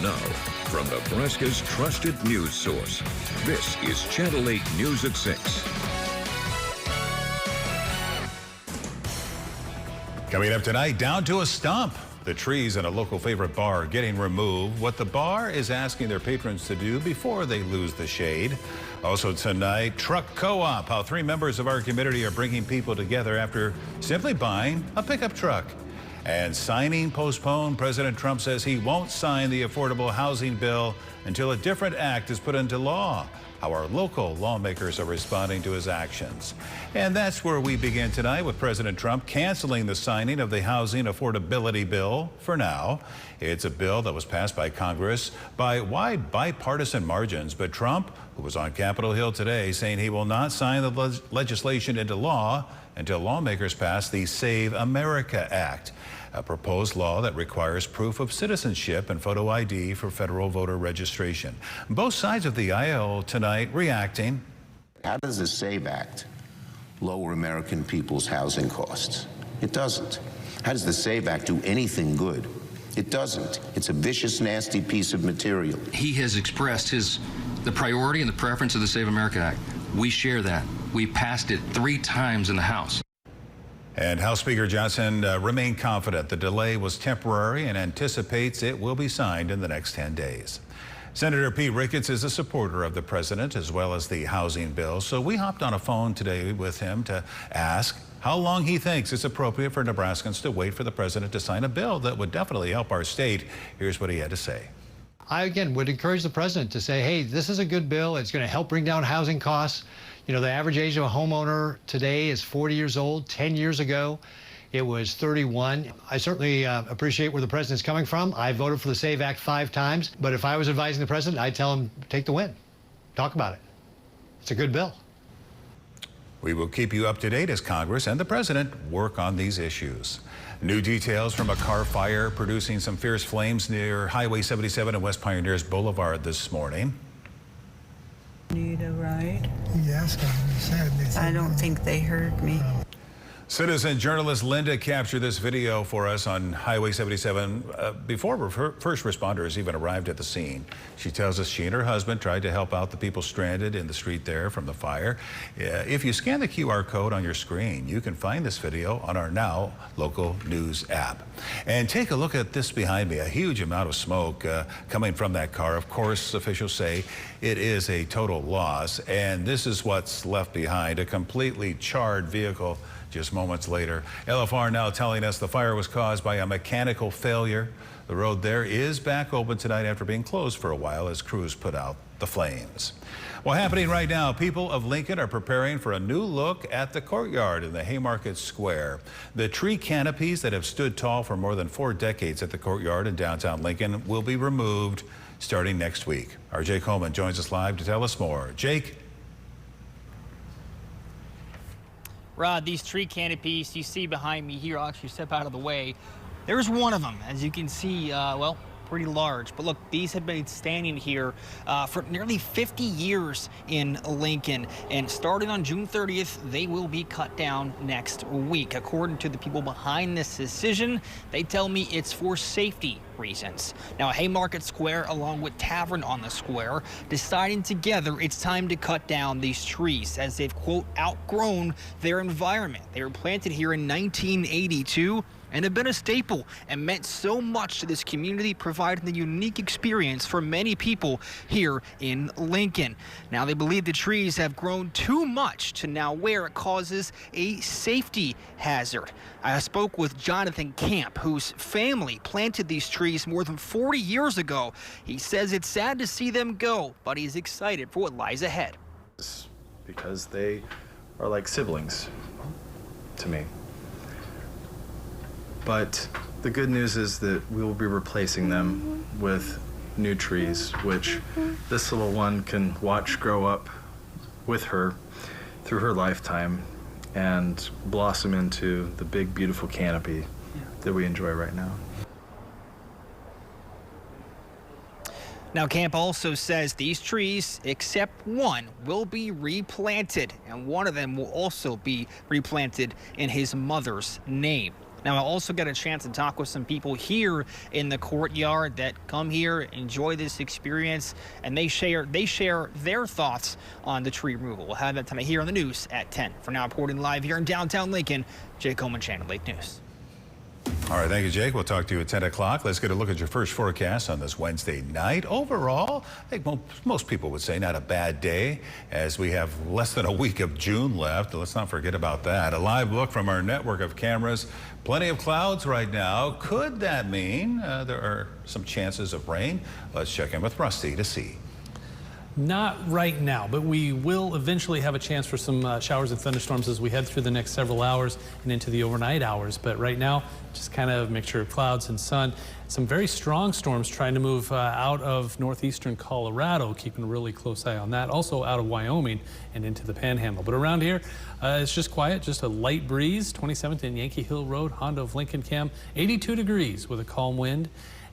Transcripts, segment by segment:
Now, from Nebraska's trusted news source, this is Channel 8 News at 6. Coming up tonight, down to a stump. The trees in a local favorite bar getting removed. What the bar is asking their patrons to do before they lose the shade. Also tonight, Truck Co-op, how 3 members of our community are bringing people together after simply buying a pickup truck. And signing postponed. President Trump says he won't sign the affordable housing bill until a different act is put into law. How our local lawmakers are responding to his actions. And that's where we begin tonight, with President Trump canceling the signing of the housing affordability bill for now. It's a bill that was passed by Congress by wide bipartisan margins, but Trump, who was on Capitol Hill today, saying he will not sign the legislation into law until lawmakers pass the Save America Act, a proposed law that requires proof of citizenship and photo ID for federal voter registration. Both sides of the aisle tonight reacting. How does the SAVE Act lower American people's housing costs? It doesn't. How does the SAVE Act do anything good? It doesn't. It's a vicious, nasty piece of material. He has expressed the priority and the preference of the Save America Act. We share that. We passed it 3 times in the House. And House Speaker Johnson remained confident the delay was temporary and anticipates it will be signed in the next 10 days. Senator Pete Ricketts is a supporter of the president as well as the housing bill, so we hopped on a phone today with him to ask how long he thinks it's appropriate for Nebraskans to wait for the president to sign a bill that would definitely help our state. Here's what he had to say. I, again, would encourage the president to say, hey, this is a good bill. It's going to help bring down housing costs. You know, the average age of a homeowner today is 40 years old. 10 years ago, it was 31. I certainly appreciate where the president's coming from. I voted for the SAVE Act 5 times. But if I was advising the president, I'd tell him, take the win. Talk about it. It's a good bill. We will keep you up to date as Congress and the president work on these issues. New details from a car fire producing some fierce flames near Highway 77 and West Pioneers Boulevard this morning. Need a ride? Yes, I don't think they heard me. Citizen journalist Linda captured this video for us on Highway 77 before first responders even arrived at the scene. She tells us she and her husband tried to help out the people stranded in the street there from the fire. If you scan the QR code on your screen, you can find this video on our Now Local News app. And take a look at this behind me, a huge amount of smoke coming from that car. Of course, officials say it is a total loss, and this is what's left behind, a completely charred vehicle. Just moments later, LFR now telling us the fire was caused by a mechanical failure. The road there is back open tonight after being closed for a while as crews put out the flames. Well, happening right now, people of Lincoln are preparing for a new look at the courtyard in the Haymarket Square. The tree canopies that have stood tall for more than 4 decades at the courtyard in downtown Lincoln will be removed starting next week. Our Jake Holman joins us live to tell us more. Jake? Rod, these tree canopies you see behind me here, I'll actually step out of the way. There's one of them, as you can see, well, pretty large. But look, these have been standing here for nearly 50 years in Lincoln. And starting on June 30th, they will be cut down next week. According to the people behind this decision, they tell me it's for safety reasons. Now, Haymarket Square, along with Tavern on the Square, deciding together it's time to cut down these trees as they've, quote, outgrown their environment. They were planted here in 1982 and have been a staple and meant so much to this community, providing the unique experience for many people here in Lincoln. Now, they believe the trees have grown too much to now where it causes a safety hazard. I spoke with Jonathan Camp, whose family planted these trees more than 40 years ago. He says it's sad to see them go, but he's excited for what lies ahead. Because they are like siblings to me. But the good news is that we will be replacing them with new trees, which this little one can watch grow up with her through her lifetime and blossom into the big, beautiful canopy that we enjoy right now. Now, Camp also says these trees, except one, will be replanted, and one of them will also be replanted in his mother's name. Now, I also got a chance to talk with some people here in the courtyard that come here, enjoy this experience, and they share their thoughts on the tree removal. We'll have that tonight here on the news at 10. For now, reporting live here in downtown Lincoln, Jake Coleman, Channel 8 News. All right, thank you, Jake. We'll talk to you at 10 o'clock. Let's get a look at your first forecast on this Wednesday night. Overall, I think most people would say not a bad day, as we have less than a week of June left. Let's not forget about that. A live look from our network of cameras. Plenty of clouds right now. Could that mean there are some chances of rain? Let's check in with Rusty to see. Not right now, but we will eventually have a chance for some showers and thunderstorms as we head through the next several hours and into the overnight hours. But right now, just kind of a mixture of clouds and sun. Some very strong storms trying to move out of northeastern Colorado, keeping a really close eye on that. Also out of Wyoming and into the Panhandle. But around here, it's just quiet, just a light breeze. 27th and Yankee Hill Road, Honda of Lincoln Cam, 82 degrees with a calm wind.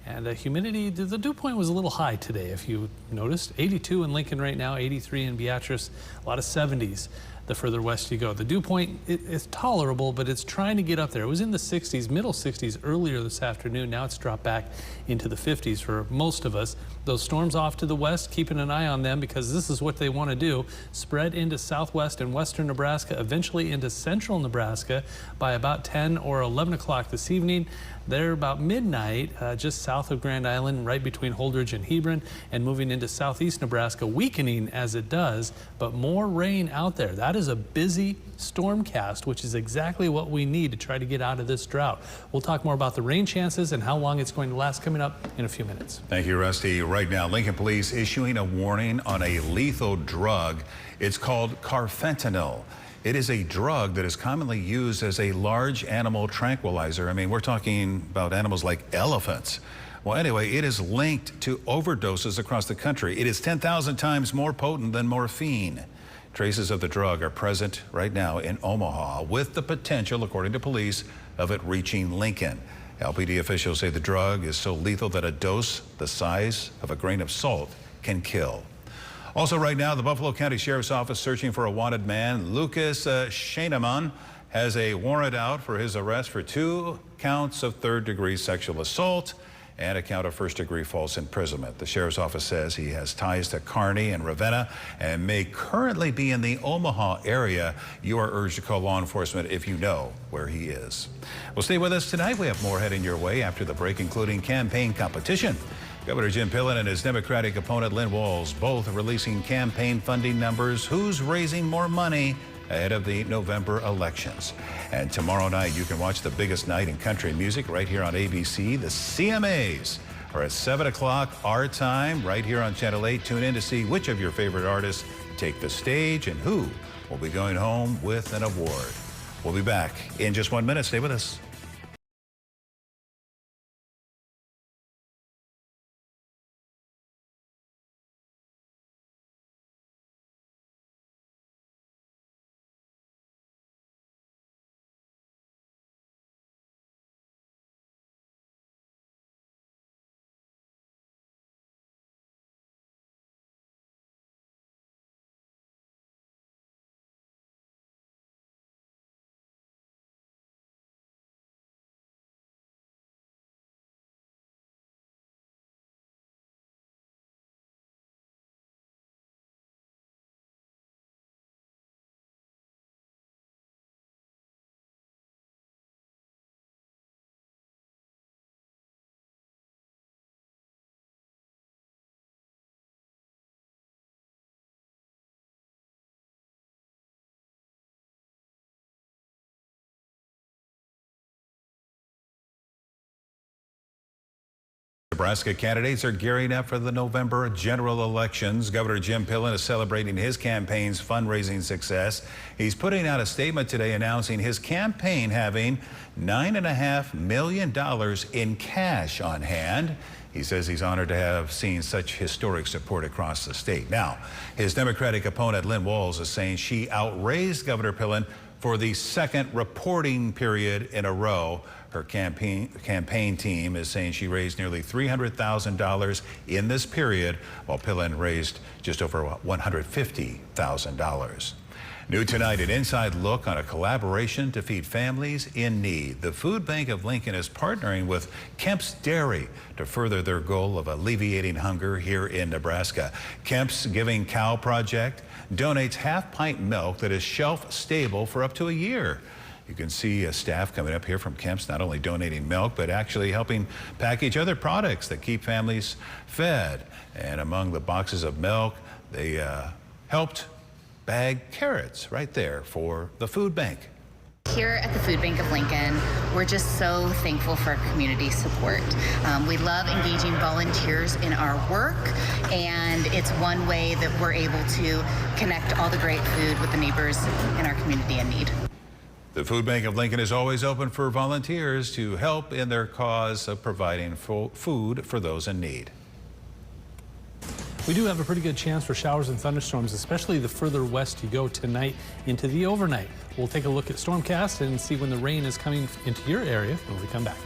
And humidity, the dew point was a little high today, if you noticed. 82 in Lincoln right now, 83 in Beatrice, a lot of 70s the further west you go. The dew point is tolerable, but it's trying to get up there. It was in the 60s, middle 60s earlier this afternoon. Now it's dropped back into the 50s for most of us. Those storms off to the west, keeping an eye on them because this is what they want to do. Spread into southwest and western Nebraska, eventually into central Nebraska by about 10 or 11 o'clock this evening. They're about midnight, just south of Grand Island, right between Holdridge and Hebron, and moving into southeast Nebraska, weakening as it does, but more rain out there. That is a busy storm cast, which is exactly what we need to try to get out of this drought. We'll talk more about the rain chances and how long it's going to last coming up in a few minutes. Thank you, Rusty. Right now, Lincoln Police issuing a warning on a lethal drug. It's called carfentanil. It is a drug that is commonly used as a large animal tranquilizer. I mean, we're talking about animals like elephants. Well, anyway, it is linked to overdoses across the country. It is 10,000 times more potent than morphine. Traces of the drug are present right now in Omaha, with the potential, according to police, of it reaching Lincoln. LPD officials say the drug is so lethal that a dose the size of a grain of salt can kill. Also right now, the Buffalo County Sheriff's Office searching for a wanted man. Lucas Shaneman has a warrant out for his arrest for 2 counts of third-degree sexual assault and a count of first-degree false imprisonment. The Sheriff's Office says he has ties to Kearney and Ravenna and may currently be in the Omaha area. You are urged to call law enforcement if you know where he is. Well, stay with us tonight. We have more heading your way after the break, including campaign competition. Governor Jim Pillen and his Democratic opponent Lynn Walls both releasing campaign funding numbers. Who's raising more money ahead of the November elections? And tomorrow night, you can watch the biggest night in country music right here on ABC. The CMAs are at 7 o'clock our time right here on Channel 8. Tune in to see which of your favorite artists take the stage and who will be going home with an award. We'll be back in just 1 minute. Stay with us. Nebraska candidates are gearing up for the November general elections. Governor Jim Pillen is celebrating his campaign's fundraising success. He's putting out a statement today announcing his campaign having $9.5 million in cash on hand. He says he's honored to have seen such historic support across the state. Now, his Democratic opponent Lynn Walls is saying she outraised Governor Pillen for the second reporting period in a row. Her campaign team is saying she raised nearly $300,000 in this period, while Pillen raised just over $150,000. New tonight, an inside look on a collaboration to feed families in need. The Food Bank of Lincoln is partnering with Kemp's Dairy to further their goal of alleviating hunger here in Nebraska. Kemp's Giving Cow Project donates half-pint milk that is shelf-stable for up to a year. You can see staff coming up here from Kemp's not only donating milk, but actually helping package other products that keep families fed. And among the boxes of milk, they helped bag carrots right there for the food bank. Here at the Food Bank of Lincoln, we're just so thankful for our community support. We love engaging volunteers in our work, and it's one way that we're able to connect all the great food with the neighbors in our community in need. The Food Bank of Lincoln is always open for volunteers to help in their cause of providing food for those in need. We do have a pretty good chance for showers and thunderstorms, especially the further west you go tonight into the overnight. We'll take a look at Stormcast and see when the rain is coming into your area when we come back.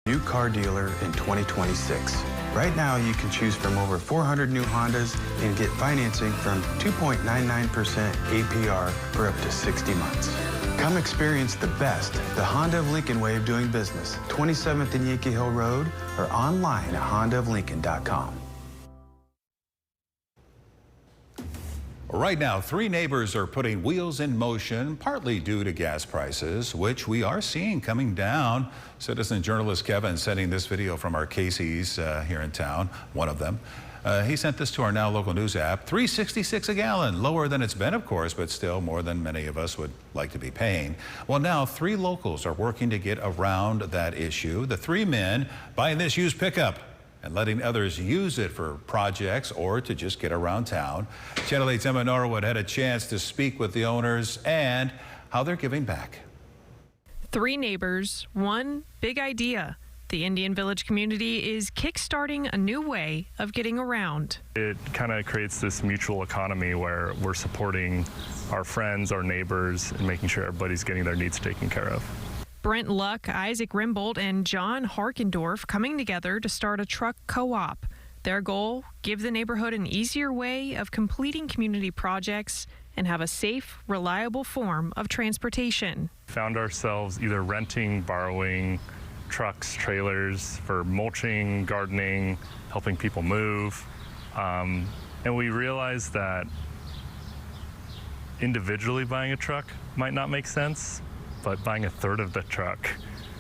New car dealer in 2026. Right now, you can choose from over 400 new Hondas and get financing from 2.99% APR for up to 60 months. Come experience the best, the Honda of Lincoln way of doing business. 27th and Yankee Hill Road or online at hondaoflincoln.com. Right now, 3 neighbors are putting wheels in motion, partly due to gas prices, which we are seeing coming down. Citizen journalist Kevin sending this video from our Casey's here in town, one of them. He sent this to our Now Local News app. $3.66 a gallon, lower than it's been, of course, but still more than many of us would like to be paying. Well, now 3 locals are working to get around that issue. The 3 men buying this used pickup and letting others use it for projects or to just get around town. Channel 8's Emma Norwood had a chance to speak with the owners and how they're giving back. 3 neighbors, 1 big idea. The Indian Village community is kickstarting a new way of getting around. It kind of creates this mutual economy where we're supporting our friends, our neighbors, and making sure everybody's getting their needs taken care of. Brent Luck, Isaac Rimbold, and John Harkendorf coming together to start a truck co-op. Their goal, give the neighborhood an easier way of completing community projects and have a safe, reliable form of transportation. Found ourselves either renting, borrowing trucks, trailers for mulching, gardening, helping people move. And we realized that individually buying a truck might not make sense, but buying a third of the truck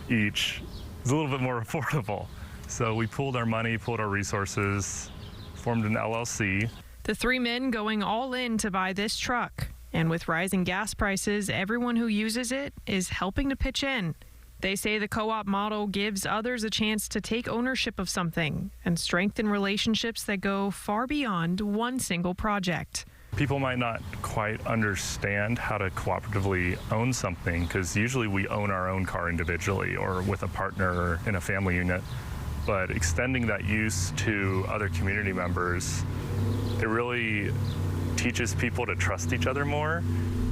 each is a little bit more affordable. So we pooled our money, pooled our resources, formed an LLC. The three men going all in to buy this truck. And with rising gas prices, everyone who uses it is helping to pitch in. They say the co-op model gives others a chance to take ownership of something and strengthen relationships that go far beyond one single project. People might not quite understand how to cooperatively own something, because usually we own our own car individually or with a partner or in a family unit. But extending that use to other community members, it really teaches people to trust each other more.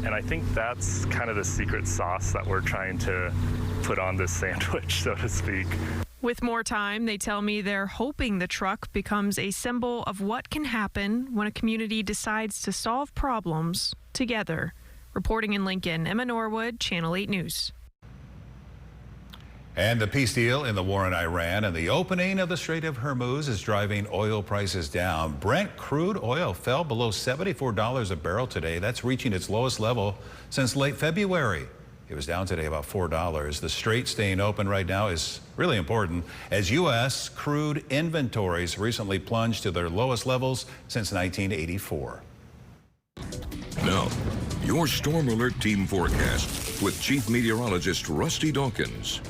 And I think that's kind of the secret sauce that we're trying to put on this sandwich, so to speak. With more time, they tell me they're hoping the truck becomes a symbol of what can happen when a community decides to solve problems together. Reporting in Lincoln, Emma Norwood, Channel 8 News. And the peace deal in the war in Iran and the opening of the Strait of Hormuz is driving oil prices down. Brent crude oil fell below $74 a barrel today. That's reaching its lowest level since late February. It was down today about $4. The strait staying open right now is really important as U.S. crude inventories recently plunged to their lowest levels since 1984. Now, your Storm Alert Team forecast with Chief Meteorologist Rusty Dawkins.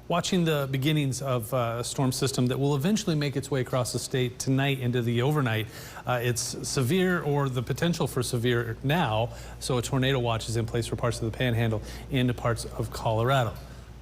Watching the beginnings of a storm system that will eventually make its way across the state tonight into the overnight. It's severe, or the potential for severe now, so a tornado watch is in place for parts of the Panhandle into parts of Colorado.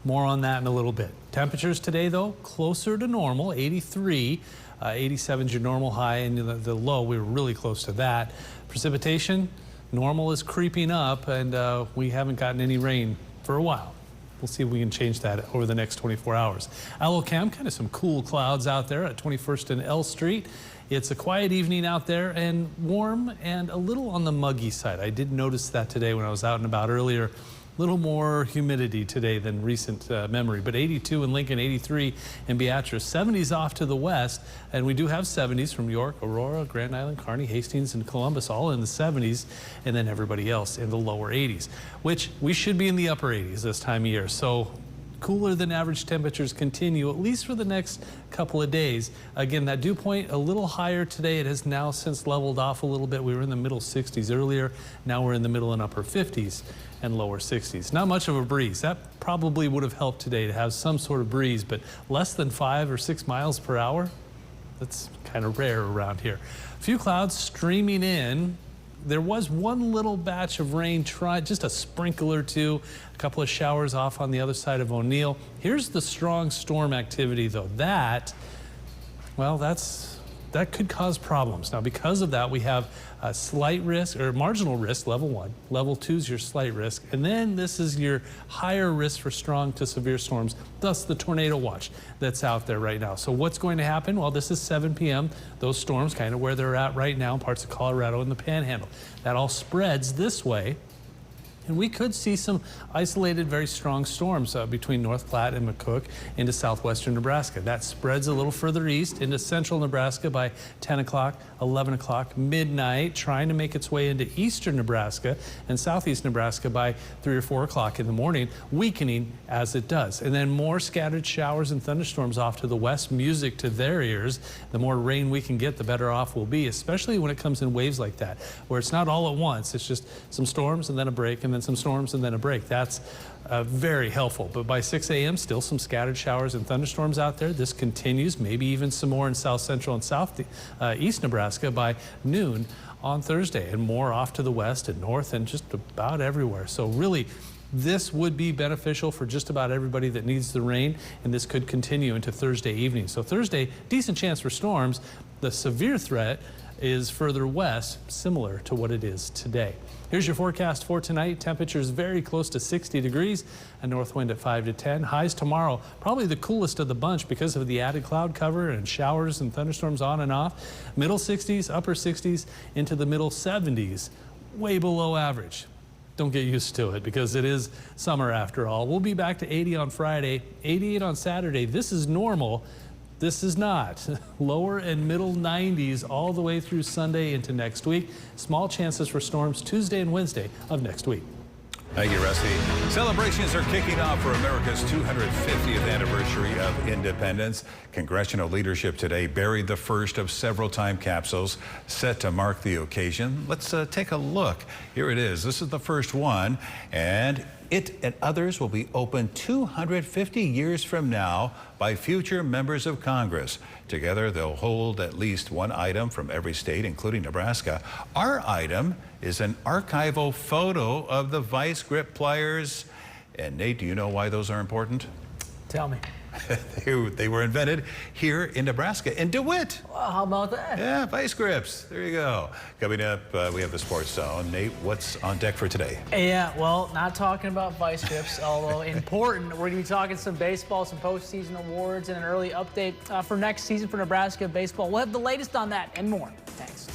More on that in a little bit. Temperatures today, though, closer to normal, 83. 87 is your normal high, and the low, we were really close to that. Precipitation, normal is creeping up, and we haven't gotten any rain for a while. We'll see if we can change that over the next 24 hours. Alocam, kind of some cool clouds out there at 21st and L Street. It's a quiet evening out there and warm and a little on the muggy side. I did notice that today when I was out and about earlier. A little more humidity today than recent memory, but 82 in Lincoln, 83 in Beatrice, 70s off to the west, and we do have 70s from York, Aurora, Grand Island, Kearney, Hastings, and Columbus, all in the 70s, and then everybody else in the lower 80s, which we should be in the upper 80s this time of year. So cooler than average temperatures continue, at least for the next couple of days. Again, that dew point a little higher today. It has now since leveled off a little bit. We were in the middle 60s earlier. Now we're in the middle and upper 50s and lower 60s. Not much of a breeze. That probably would have helped today to have some sort of breeze, but less than 5 or 6 miles per hour, that's kind of rare around here. A few clouds streaming in. There was one little batch of rain, just a sprinkle or two, a couple of showers off on the other side of O'Neill. Here's the strong storm activity, though. That could cause problems. Now, because of that, we have a slight risk, or marginal risk, level 1. Level 2 is your slight risk. And then this is your higher risk for strong to severe storms, thus the tornado watch that's out there right now. So what's going to happen? Well, this is 7 p.m. Those storms kind of where they're at right now in parts of Colorado and the Panhandle. That all spreads this way. And we could see some isolated, very strong storms between North Platte and McCook into southwestern Nebraska. That spreads a little further east into central Nebraska by 10 o'clock, 11 o'clock, midnight, trying to make its way into eastern Nebraska and southeast Nebraska by 3 or 4 o'clock in the morning, weakening as it does. And then more scattered showers and thunderstorms off to the west, music to their ears. The more rain we can get, the better off we'll be, especially when it comes in waves like that, where it's not all at once. It's just some storms and then a break, and then some storms and then a break. That's very helpful. But by 6 a.m., still some scattered showers and thunderstorms out there. This continues, maybe even some more in south central and southeast Nebraska by noon on Thursday, and more off to the west and north and just about everywhere. So really, this would be beneficial for just about everybody that needs the rain, and this could continue into Thursday evening. So Thursday, decent chance for storms. The severe threat is further west, similar to what it is today. Here's your forecast for tonight. Temperatures very close to 60 degrees, a north wind at 5 to 10. Highs tomorrow, probably the coolest of the bunch because of the added cloud cover and showers and thunderstorms on and off. Middle 60s, upper 60s, into the middle 70s, way below average. Don't get used to it because it is summer after all. We'll be back to 80 on Friday, 88 on Saturday. This is normal. This is not. Lower and middle 90s all the way through Sunday into next week. Small chances for storms Tuesday and Wednesday of next week. Thank you, Rusty. Celebrations are kicking off for America's 250th anniversary of independence. Congressional leadership today buried the first of several time capsules set to mark the occasion. Let's take a look. Here it is. This is the first one, and it and others will be opened 250 years from now by future members of Congress. Together, they'll hold at least one item from every state, including Nebraska. Our item is an archival photo of the vice grip pliers. And Nate, do you know why those are important? Tell me. They were invented here in Nebraska, in DeWitt. Well, how about that? Yeah, vice grips. There you go. Coming up, we have the Sports Zone. Nate, what's on deck for today? Yeah, well, not talking about vice grips, although important. We're going to be talking some baseball, some postseason awards, and an early update for next season for Nebraska baseball. We'll have the latest on that and more. Thanks.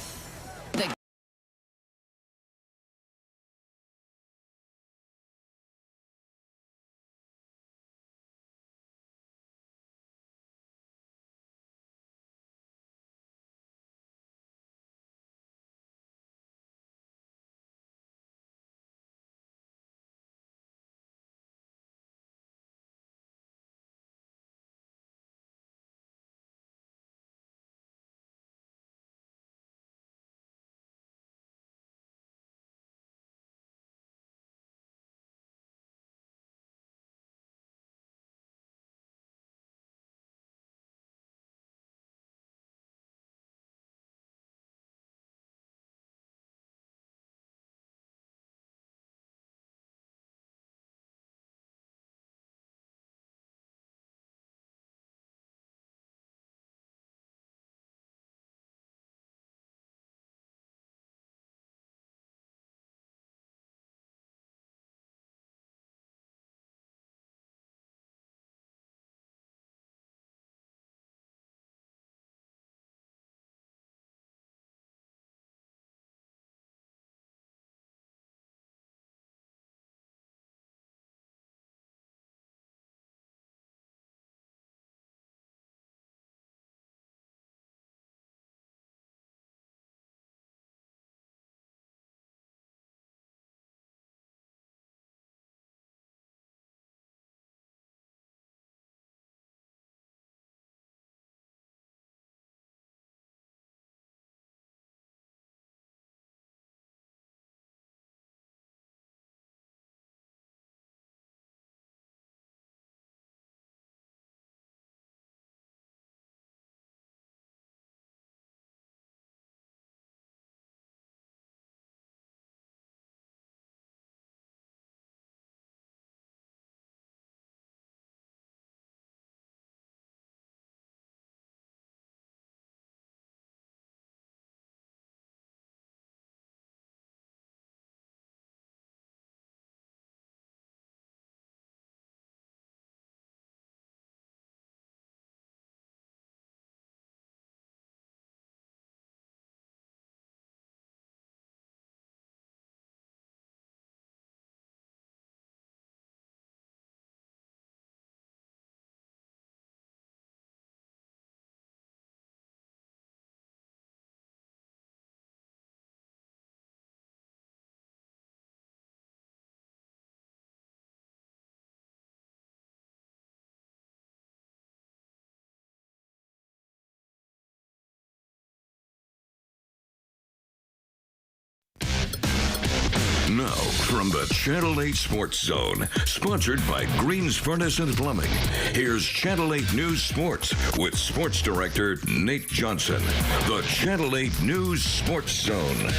Now, from the Channel 8 Sports Zone, sponsored by Green's Furnace and Plumbing, here's Channel 8 News Sports with Sports Director Nate Johnson. The Channel 8 News Sports Zone.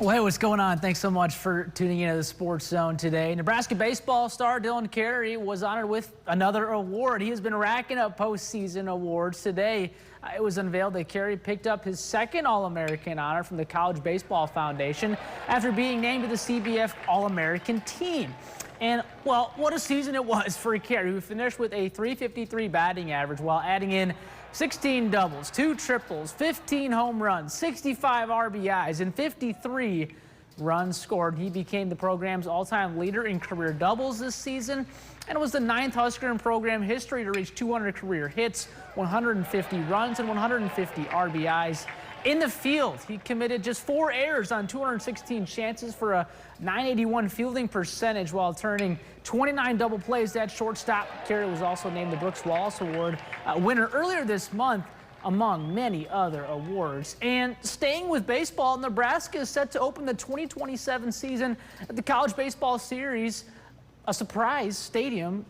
Well, hey, what's going on? Thanks so much for tuning into the Sports Zone today. Nebraska baseball star Dylan Carey was honored with another award. He has been racking up postseason awards. Today, it was unveiled that Carey picked up his second All-American honor from the College Baseball Foundation after being named to the CBF All-American team. And, well, what a season it was for Carey, who finished with a .353 batting average while adding in 16 doubles, 2 triples, 15 home runs, 65 RBIs, and 53 runs scored. He became the program's all-time leader in career doubles this season and was the 9th Husker in program history to reach 200 career hits, 150 runs, and 150 RBIs. In the field, he committed just 4 errors on 216 chances for a .981 fielding percentage while turning 29 double plays at shortstop. Carey was also named the Brooks Wallace Award winner earlier this month, among many other awards. And staying with baseball, Nebraska is set to open the 2027 season at the College Baseball Series, a surprise stadium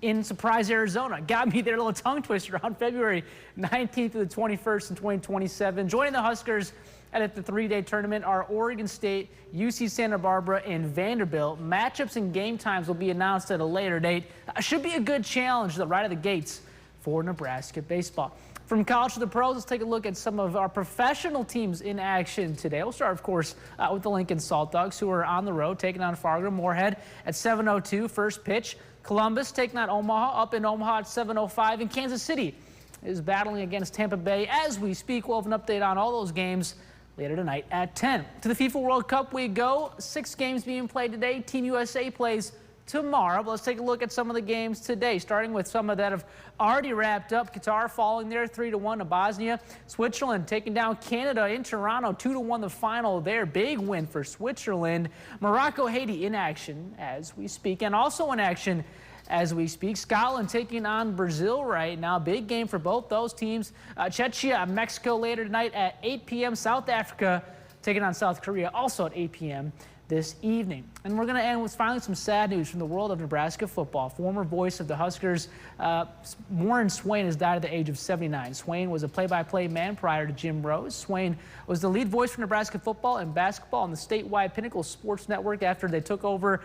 in Surprise, Arizona. Got me there, a little tongue twister, on February 19th to the 21st in 2027. Joining the Huskers at the 3-day tournament are Oregon State, UC Santa Barbara, and Vanderbilt. Matchups and game times will be announced at a later date. Should be a good challenge, though, right at the gates for Nebraska baseball. From college to the pros, let's take a look at some of our professional teams in action today. We'll start, of course, with the Lincoln Salt Dogs, who are on the road taking on Fargo Moorhead at 7:02 first pitch. Columbus taking on Omaha up in Omaha at 7:05, and Kansas City is battling against Tampa Bay as we speak. We'll have an update on all those games later tonight at 10. To the FIFA World Cup we go. 6 games being played today. Team USA plays tomorrow. But let's take a look at some of the games today, starting with some of that have already wrapped up. Qatar falling there 3-1 to Bosnia. Switzerland taking down Canada in Toronto 2-1 the final there. Big win for Switzerland. Morocco, Haiti in action as we speak, and also in action as we speak, Scotland taking on Brazil right now. Big game for both those teams. Czechia, Mexico later tonight at 8 p.m. South Africa taking on South Korea also at 8 p.m. this evening. And we're going to end with finally some sad news from the world of Nebraska football. Former voice of the Huskers, Warren Swain, has died at the age of 79. Swain was a play-by-play man prior to Jim Rose. Swain was the lead voice for Nebraska football and basketball on the statewide Pinnacle Sports Network after they took over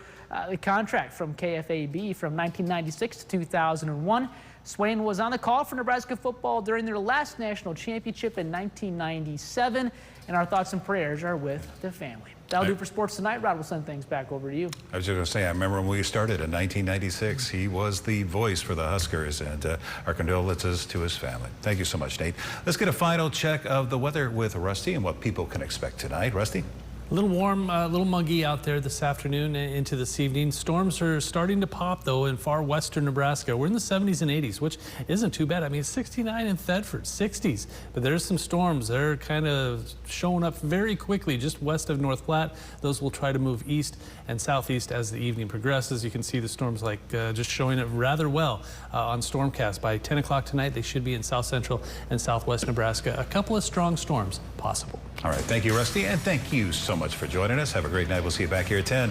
the contract from KFAB from 1996 to 2001. Swain was on the call for Nebraska football during their last national championship in 1997, and our thoughts and prayers are with the family. That'll do for sports tonight. Rod, we'll send things back over to you. I was just going to say, I remember when we started in 1996, he was the voice for the Huskers, and our condolences to his family. Thank you so much, Nate. Let's get a final check of the weather with Rusty and what people can expect tonight. Rusty? A little warm, a little muggy out there this afternoon into this evening. Storms are starting to pop, though, in far western Nebraska. We're in the 70s and 80s, which isn't too bad. I mean, it's 69 in Thedford, 60s. But there's some storms. They're kind of showing up very quickly just west of North Platte. Those will try to move east and southeast as the evening progresses. You can see the storms just showing it rather well on Stormcast. By 10 o'clock tonight, they should be in south central and southwest Nebraska. A couple of strong storms possible. All right. Thank you, Rusty, and thank you so much for joining us. Have a great night. We'll see you back here at 10.